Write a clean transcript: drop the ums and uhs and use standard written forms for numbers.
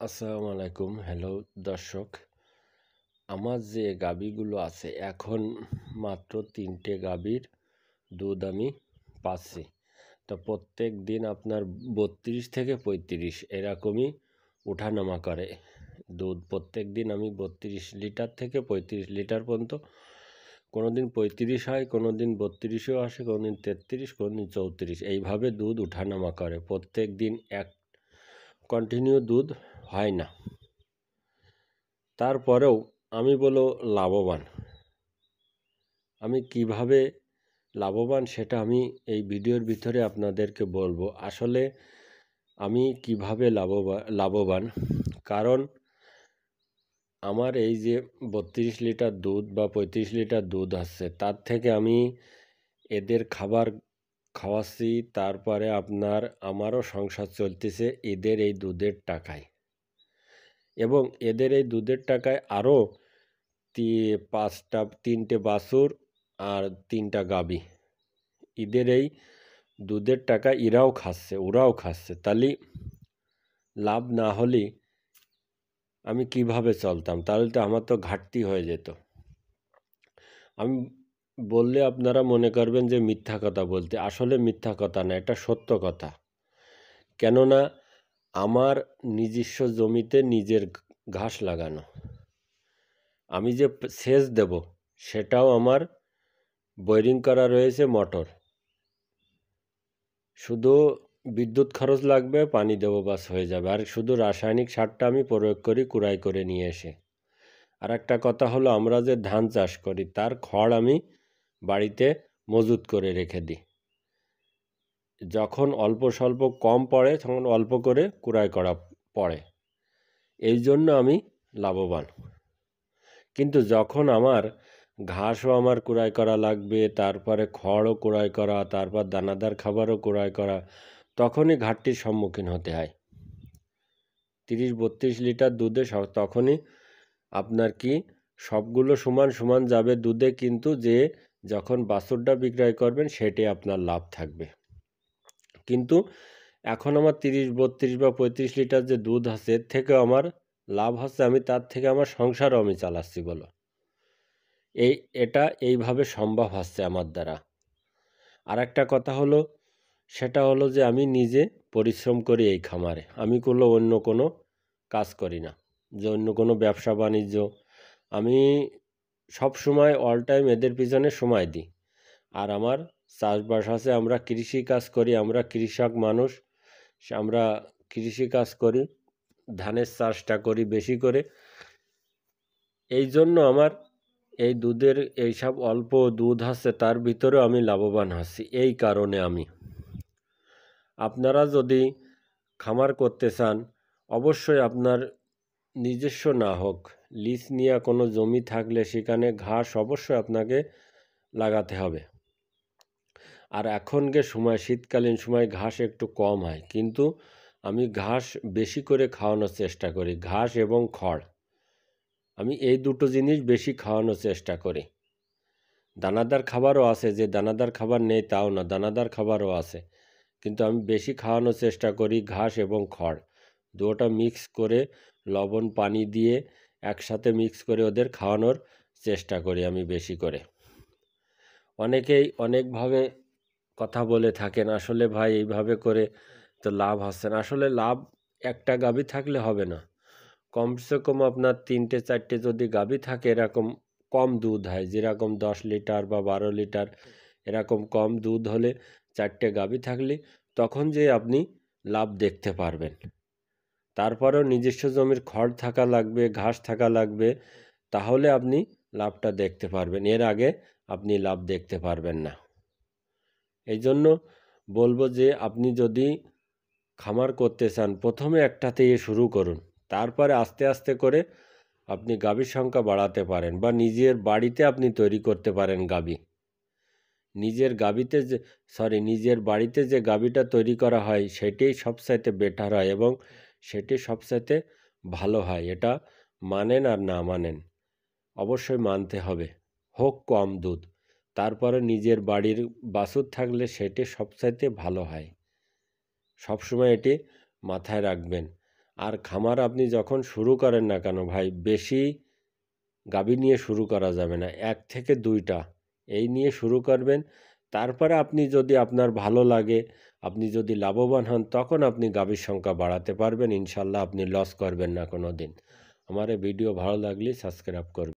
আসসালামু আলাইকুম। হ্যালো দর্শক। আমার যে গাভীগুলো আছে এখন মাত্র ৩টে গাভীর দুধ আমি পাচ্ছি। তো প্রত্যেক দিন আপনার ৩২ থেকে ৩৫ এরকমই ওঠানামা করে দুধ। প্রত্যেক দিন আমি ৩২ লিটার থেকে ৩৫ লিটার পর্যন্ত, কোনো দিন ৩৫ হয়, কোনো দিন ৩২ও আসে, কোনো দিন ৩৩, কোনো দিন ৩৪, এইভাবে দুধ ওঠানামা করে। প্রত্যেক দিন এক কন্টিনিউ দুধ হয় না। তারপরেও আমি লাভবান। আমি কিভাবে লাভবান সেটা আমি এই ভিডিওর ভিতরে আপনাদেরকে বলবো। আসলে আমি কিভাবে লাভবান, কারণ আমার এই যে ৩২ লিটার দুধ বা ৩৫ লিটার দুধ আসছে, তার থেকে আমি এদের খাবার খাওয়াচ্ছি, তারপরে আমারও সংসার চলতেছে এদের এই দুধের টাকায়, এবং এদের এই দুধের টাকায় আরও 3টে বাছুর আর 3টা গাভী, এদের এই দুধের টাকা ওরাও খাচ্ছে। তাহলে লাভ না হলে আমি কিভাবে চলতাম? তাহলে তো আমার তো ঘাটতি হয়ে যেত। আমি বললে আপনারা মনে করবেন যে মিথ্যা কথা বলতে। আসলে মিথ্যা কথা না, এটা সত্য কথা। কেননা আমার নিজস্ব জমিতে নিজের ঘাস লাগানো। আমি যে সেচ দেব সেটাও আমার বোরিং করা রয়েছে, মোটর। শুধু বিদ্যুৎ খরচ লাগবে, পানি দেবো, বাস হয়ে যাবে। আর শুধু রাসায়নিক সারটা আমি প্রয়োগ করি কুড়াই করে নিয়ে এসে। আর একটা কথা হলো, আমরা যে ধান চাষ করি তার খড় আমি বাড়িতে মজুত করে রেখে দিই। যখন অল্প স্বল্প কম পড়ে তখন অল্প করে কুড়াই করা পড়ে। এই জন্য আমি লাভবান। কিন্তু যখন আমার ঘাসও আমার কুড়াই করা লাগবে, তারপরে খড়ও কুড়াই করা, তারপর দানাদার খাবারও কুড়াই করা, তখনই ঘাটতির সম্মুখীন হতে হয়। ৩০-৩২ লিটার দুধে তখনই আপনার কি সবগুলো সমান সমান যাবে দুধে, কিন্তু যে যখন বাছুরটা বিক্রয় করবেন সেটাই আপনার লাভ থাকবে। কিন্তু এখন আমার ৩০-৩২ বা ৩৫ লিটার যে দুধ আছে, এর থেকেও আমার লাভ হচ্ছে। আমি তার থেকে আমার সংসারও আমি চালাচ্ছি বলো। এটা এইভাবে সম্ভব হচ্ছে আমার দ্বারা। আর একটা কথা হলো, সেটা হলো যে আমি নিজে পরিশ্রম করি এই খামারে। আমি অন্য কোনো কাজ করি না, যে অন্য কোনো ব্যবসা বাণিজ্য। আমি সব সময় অল টাইম এদের পিছনে সময় দিই। আর আমার চাষবাস আছে, আমরা কৃষি কাজ করি, আমরা কৃষক মানুষ, আমরা কৃষি কাজ করি, ধানের চাষটা করি বেশি করে। এই জন্য আমার এই দুধের এইসব অল্প দুধ আছে তার ভিতরেও আমি লাভবান হচ্ছি। এই কারণে আপনারা যদি খামার করতে চান, অবশ্যই আপনার নিজস্ব না হোক, লিজ নিয়ে কোনো জমি থাকলে সেখানে ঘাস অবশ্যই আপনাকে লাগাতে হবে। আর এখনকার সময়, শীতকালীন সময় ঘাস একটু কম হয়, কিন্তু আমি ঘাস বেশি করে খাওয়ানোর চেষ্টা করি। ঘাস এবং খড়, আমি এই দুটো জিনিস বেশি খাওয়ানোর চেষ্টা করি। দানাদার খাবারও আছে, যে দানাদার খাবার নেই তাও না, দানাদার খাবারও আছে, কিন্তু আমি বেশি খাওয়ানোর চেষ্টা করি ঘাস এবং খড়। দুটোটা মিক্স করে লবণ পানি দিয়ে একসাথে মিক্স করে ওদের খাওয়ানোর চেষ্টা করি আমি বেশি করে। অনেকেই অনেকভাবে কথা বলে থাকেন, আসলে ভাই এইভাবে করে তো লাভ হচ্ছে না। আসলে লাভ একটা গাভী থাকলে হবে না, কমসে কম আপনার 3-4টে যদি গাভী থাকে, এরকম কম দুধ হয়, যেরকম 10 লিটার বা 12 লিটার, এরকম কম দুধ হলে 4টে গাভী থাকলে তখন যে আপনি লাভ দেখতে পারবেন। তারপরেও নিজস্ব জমির খড় থাকা লাগবে, ঘাস থাকা লাগবে, তাহলে আপনি লাভটা দেখতে পারবেন। এর আগে আপনি লাভ দেখতে পারবেন না। এই জন্য বলবো যে আপনি যদি খামার করতে চান, প্রথমে একটা থেকে শুরু করুন, তারপরে আস্তে আস্তে করে আপনি গাভীর সংখ্যা বাড়াতে পারেন, বা নিজের বাড়িতে আপনি তৈরি করতে পারেন গাভী। নিজের বাড়িতে যে গাভীটা তৈরি করা হয় সেটাই সবচাইতে বেটার হয়, এবং সেটি সবচাইতে ভালো হয়। এটা মানেন আর না মানেন, অবশ্যই মানতে হবে। হোক কম দুধ, তারপরে নিজের বাড়ির বাছুর থাকলে সেটি সবচাইতে ভালো হয়। সবসময় এটি মাথায় রাখবেন। আর খামার আপনি যখন শুরু করেন না কেন ভাই, বেশি গাভী নিয়ে শুরু করা যাবে না। ১ থেকে ২টা এই নিয়ে শুরু করবেন। তারপরে আপনি যদি আপনার ভালো লাগে, আপনি যদি লাভবান হন, তখন আপনি গাভীর সংখ্যা বাড়াতে পারবেন। ইনশাআল্লাহ আপনি লস করবেন না কোনোদিন। আমার এই ভিডিও ভালো লাগলে সাবস্ক্রাইব করবেন।